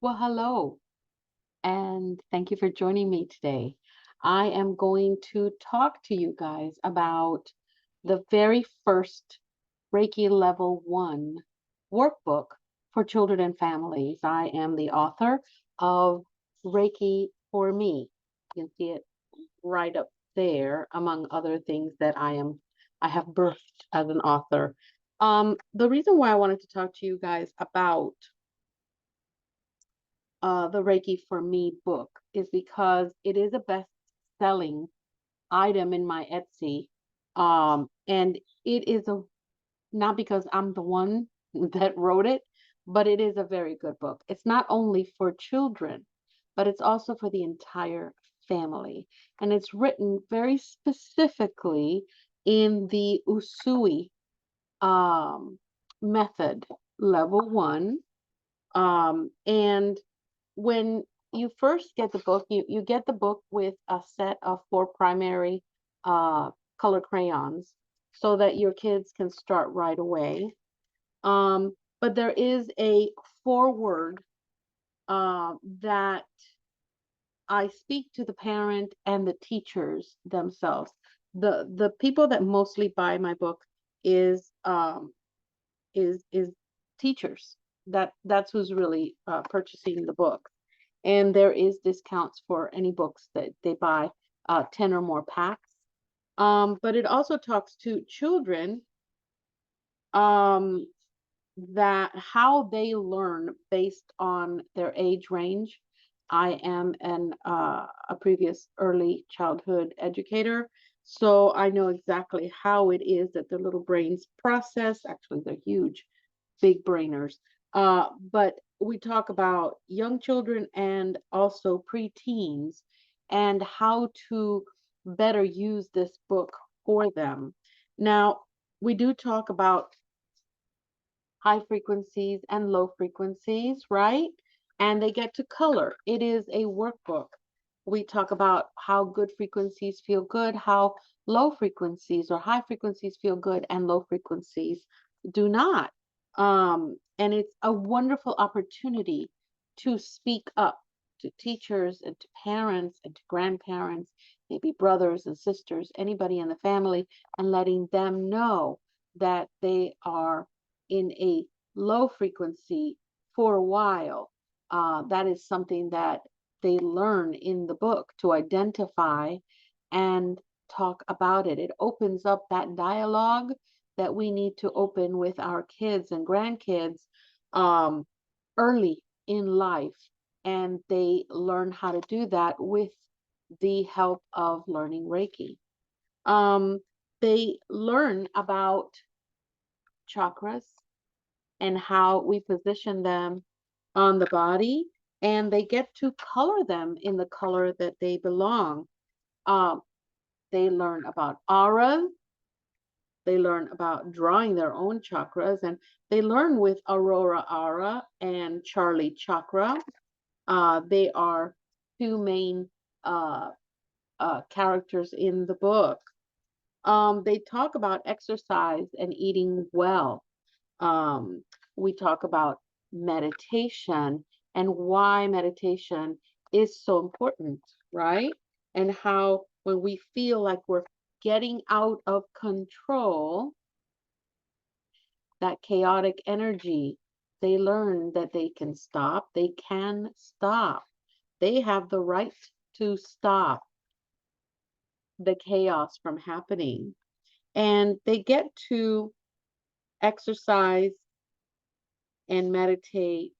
Well, hello, and thank you for joining me today. I am going to talk to you guys about the very first Reiki Level 1 workbook for children and families. I am the author of Reiki For Me. You can see it right up there, among other things that I have birthed as an author. The reason why I wanted to talk to you guys about the Reiki for Me book is because it is a best-selling item in my Etsy. And it is a not because I'm the one that wrote it, but it is a very good book. It's not only for children, but it's also for the entire family. And it's written very specifically in the Usui um, method, level one. And when you first get the book, you get the book with a set of four primary uh, color crayons so that your kids can start right away. But there is a foreword that I speak to the parent and the teachers themselves. The people that mostly buy my book is is teachers. That's who's really purchasing the book. And there is discounts for any books that they buy 10 or more packs. But it also talks to children um, that how they learn based on their age range. I am a previous early childhood educator, so I know exactly how it is that the little brains process. Actually, they're huge, big brainers. But we talk about young children and also preteens and how to better use this book for them. Now, we do talk about high frequencies and low frequencies, right? And they get to color. It is a workbook. We talk about how good frequencies feel good, how low frequencies or high frequencies feel good, and low frequencies do not. And it's a wonderful opportunity to speak up to teachers and to parents and to grandparents, maybe brothers and sisters, anybody in the family, and letting them know that they are in a low frequency for a while. That is something that they learn in the book to identify and talk about it. It opens up that dialogue that we need to open with our kids and grandkids um, early in life. And they learn how to do that with the help of learning Reiki. Um, they learn about chakras and how we position them on the body, and they get to color them in the color that they belong. Um, they learn about auras, they learn about drawing their own chakras, and they learn with Aurora Aura and Charlie Chakra. They are two main uh, characters in the book. They talk about exercise and eating well. Um, we talk about meditation and why meditation is so important, right? And how when we feel like we're getting out of control, that chaotic energy, they learn that they can stop. They can stop. They have the right to stop the chaos from happening. And they get to exercise and meditate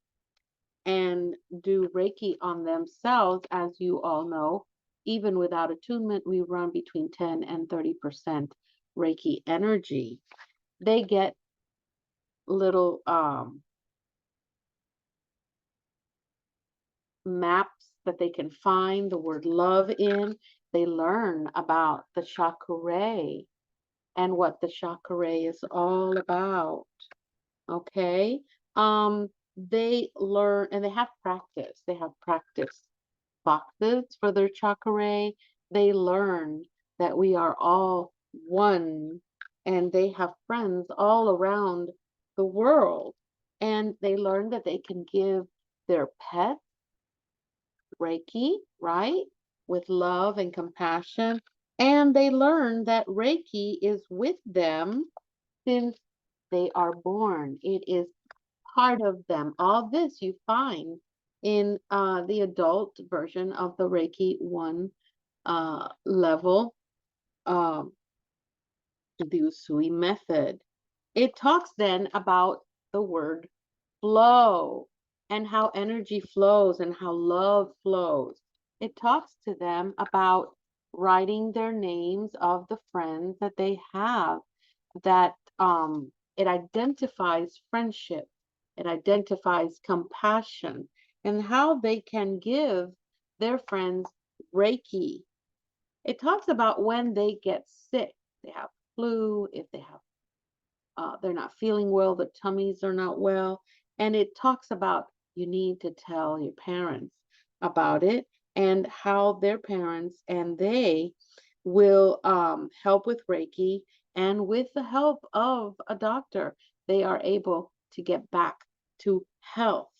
and do Reiki on themselves, as you all know, even without attunement, we run between 10 and 30% Reiki energy. They get little maps that they can find the word love in. They learn about the chakra and what the chakra is all about. Okay. They learn and they have practice. They have practice boxes for their chakra. They learn that we are all one and they have friends all around the world. And they learn that they can give their pets Reiki, right? With love and compassion. And they learn that Reiki is with them since they are born. It is part of them. All this you find in the adult version of the Reiki 1 level, um, the Usui method. It talks then about the word flow and how energy flows and how love flows. It talks to them about writing their names of the friends that they have, that it identifies friendship, it identifies compassion, and how they can give their friends Reiki. It talks about when they get sick, they have flu, if they have they're not feeling well, the tummies are not well. And it talks about you need to tell your parents about it and how their parents and they will help with Reiki. And with the help of a doctor, they are able to get back to health.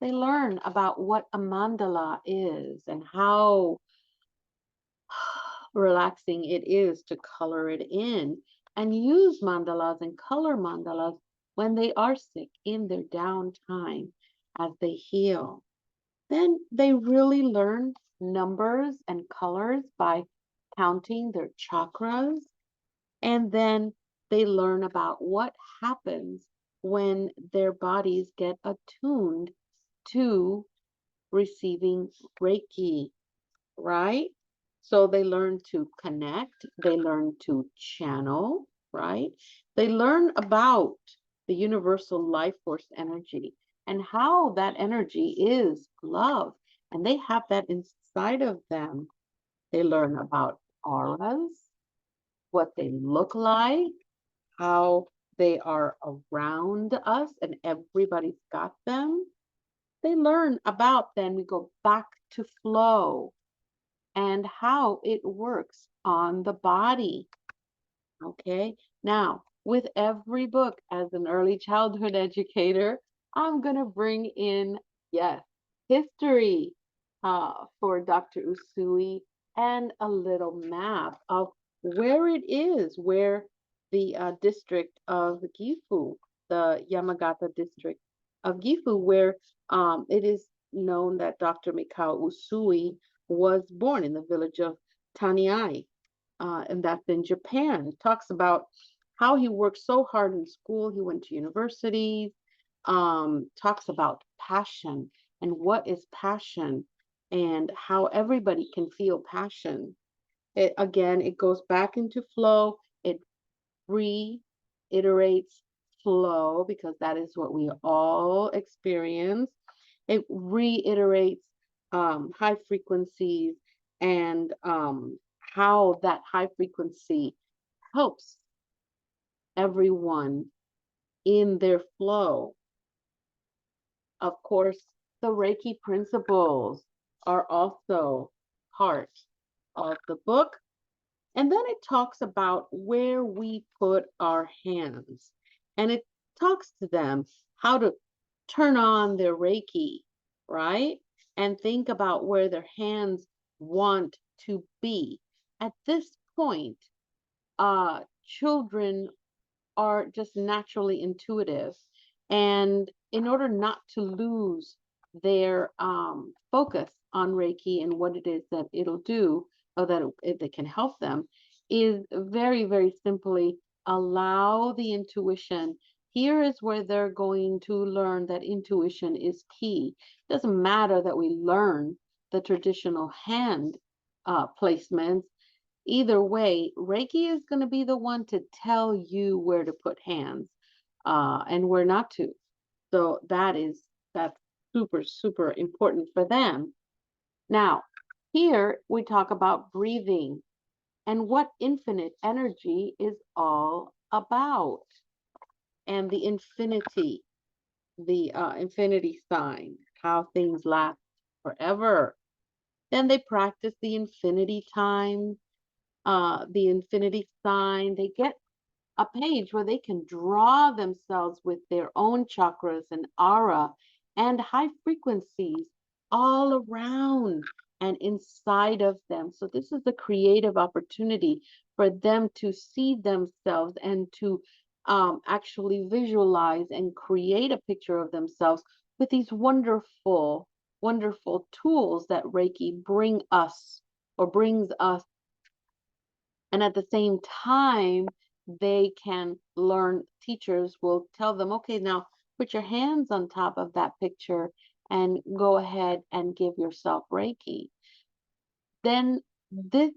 They learn about what a mandala is and how relaxing it is to color it in and use mandalas and color mandalas when they are sick in their downtime as they heal. Then they really learn numbers and colors by counting their chakras. And then they learn about what happens when their bodies get attuned to receiving Reiki, right? So they learn to connect, they learn to channel, right? They learn about the universal life force energy and how that energy is love. And they have that inside of them. They learn about auras, what they look like, how they are around us, and everybody's got them. They learn about, then we go back to flow and how it works on the body. Okay. Now, with every book, as an early childhood educator, I'm going to bring in, yes, history for Dr. Usui and a little map of where it is, where the district of Gifu, the Yamagata district of Gifu, where it is known that Dr. Mikao Usui was born in the village of Taniai, and that's in Japan. It talks about how he worked so hard in school. He went to universities, talks about passion and what is passion and how everybody can feel passion. Again, it goes back into flow. It reiterates flow because that is what we all experience. It reiterates high frequencies and how that high frequency helps everyone in their flow. Of course, the Reiki principles are also part of the book. And then it talks about where we put our hands. And it talks to them how to turn on their Reiki, right? And think about where their hands want to be. At this point, children are just naturally intuitive. And in order not to lose their focus on Reiki and what it is that it'll do, or that it can help them, is very, very simply allow the intuition. Here is where they're going to learn that intuition is key. It doesn't matter that we learn the traditional hand placements. Either way, Reiki is going to be the one to tell you where to put hands and where not to. So that's super, super important for them. Now, here we talk about breathing and what infinite energy is all about, and the infinity, the infinity sign, how things last forever. Then they practice the infinity time, the infinity sign. They get a page where they can draw themselves with their own chakras and aura and high frequencies all around and inside of them. So this is a creative opportunity for them to see themselves and to actually visualize and create a picture of themselves with these wonderful, wonderful tools that Reiki brings us. And at the same time, they can learn, teachers will tell them, okay, now put your hands on top of that picture and go ahead and give yourself Reiki. Then this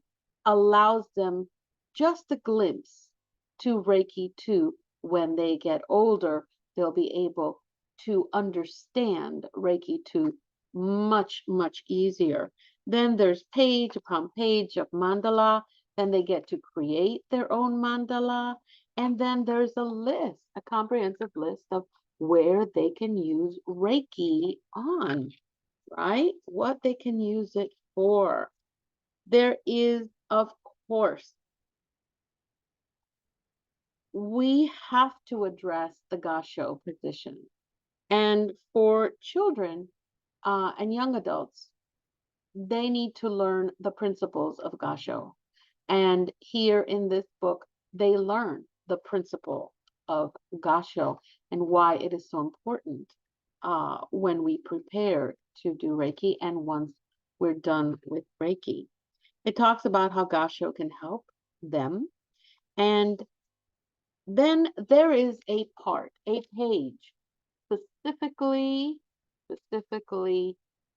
allows them just a glimpse to Reiki 2. When they get older, they'll be able to understand Reiki 2 much, much easier. Then there's page upon page of mandala. Then they get to create their own mandala. And then there's a list, a comprehensive list of where they can use Reiki on, right? What they can use it for. There is, of course, we have to address the gasho position. And for children and young adults, they need to learn the principles of gasho. And here in this book, they learn the principle of gasho and why it is so important when we prepare to do Reiki and once we're done with Reiki. It talks about how gasho can help them. And then there is a page specifically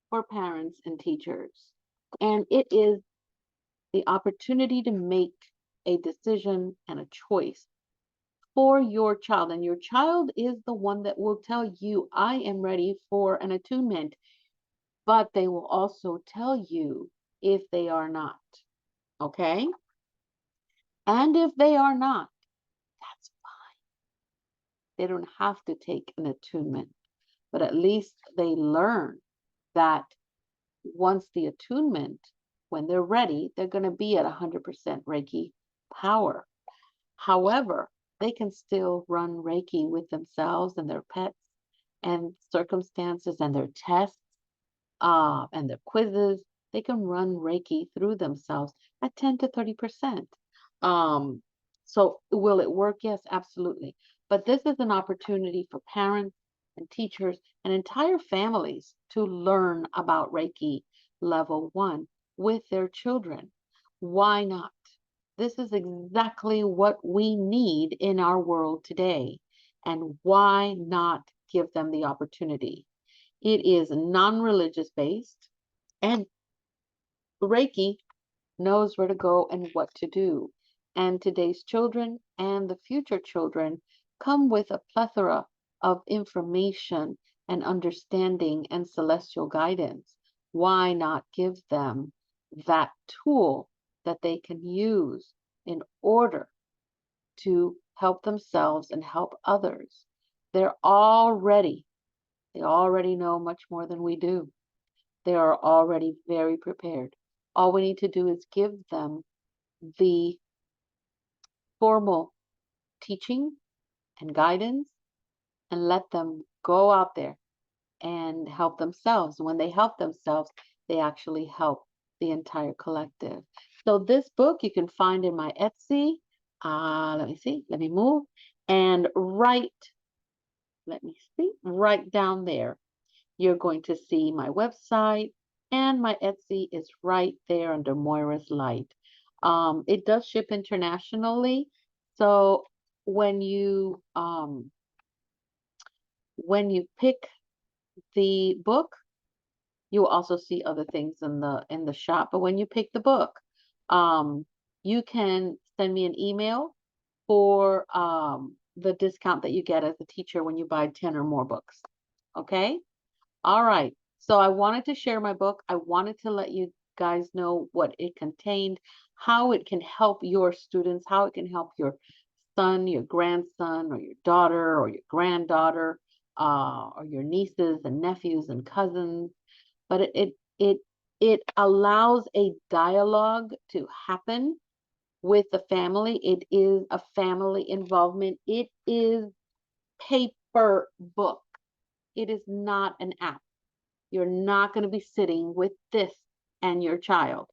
for parents and teachers. And it is the opportunity to make a decision and a choice for your child. And your child is the one that will tell you, I am ready for an attunement. But they will also tell you if they are not. Okay? And if they are not, that's fine. They don't have to take an attunement, but at least they learn that once the attunement, when they're ready, they're going to be at 100% Reiki power. However, they can still run Reiki with themselves and their pets and circumstances and their tests and their quizzes. They can run Reiki through themselves at 10 to 30%. So will it work? Yes, absolutely. But this is an opportunity for parents and teachers and entire families to learn about Reiki Level 1 with their children. Why not? This is exactly what we need in our world today. And why not give them the opportunity? It is non-religious based, and Reiki knows where to go and what to do. And today's children and the future children come with a plethora of information and understanding and celestial guidance. Why not give them that tool that they can use in order to help themselves and help others? They already know much more than we do. They are already very prepared. All we need to do is give them the formal teaching and guidance and let them go out there and help themselves. When they help themselves, they actually help the entire collective. So this book you can find in my Etsy. Let me see. Let me move. And right down there, you're going to see my website, and my Etsy is right there under Moira's Light. It does ship internationally. So when you pick the book, you will also see other things in the shop. But when you pick the book, you can send me an email for the discount that you get as a teacher when you buy 10 or more books. Okay? All right. So I wanted to share my book. I wanted to let you guys know what it contained, how it can help your students, how it can help your son, your grandson, or your daughter, or your granddaughter, or your nieces and nephews and cousins. But it allows a dialogue to happen with the family. It is a family involvement. It is paper book. it is not an app. You're not going to be sitting with this and your child.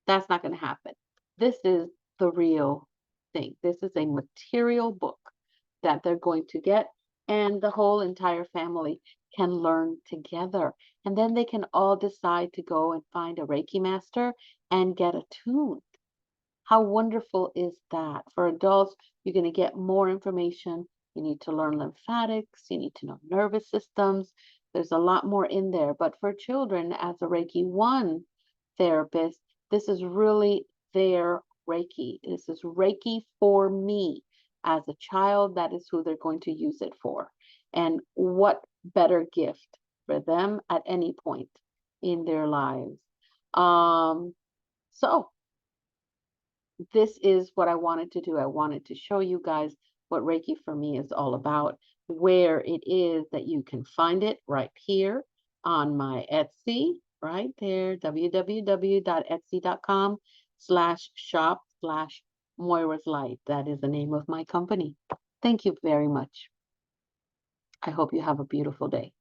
That's not going to happen. This is the real thing. This is a material book that they're going to get, and the whole entire family can learn together. And then they can all decide to go and find a Reiki master and get attuned. How wonderful is that? For adults, you're going to get more information. You need to learn lymphatics, you need to know nervous systems. There's a lot more in there. But for children, as a Reiki 1 therapist, this is really their Reiki. This is Reiki for me. As a child, that is who they're going to use it for. And what better gift for them at any point in their lives. So this is what I wanted to do. I wanted to show you guys what Reiki for Me is all about, where it is that you can find it right here on my Etsy, right there, www.etsy.com/shop/Moira's Light. That is the name of my company. Thank you very much. I hope you have a beautiful day.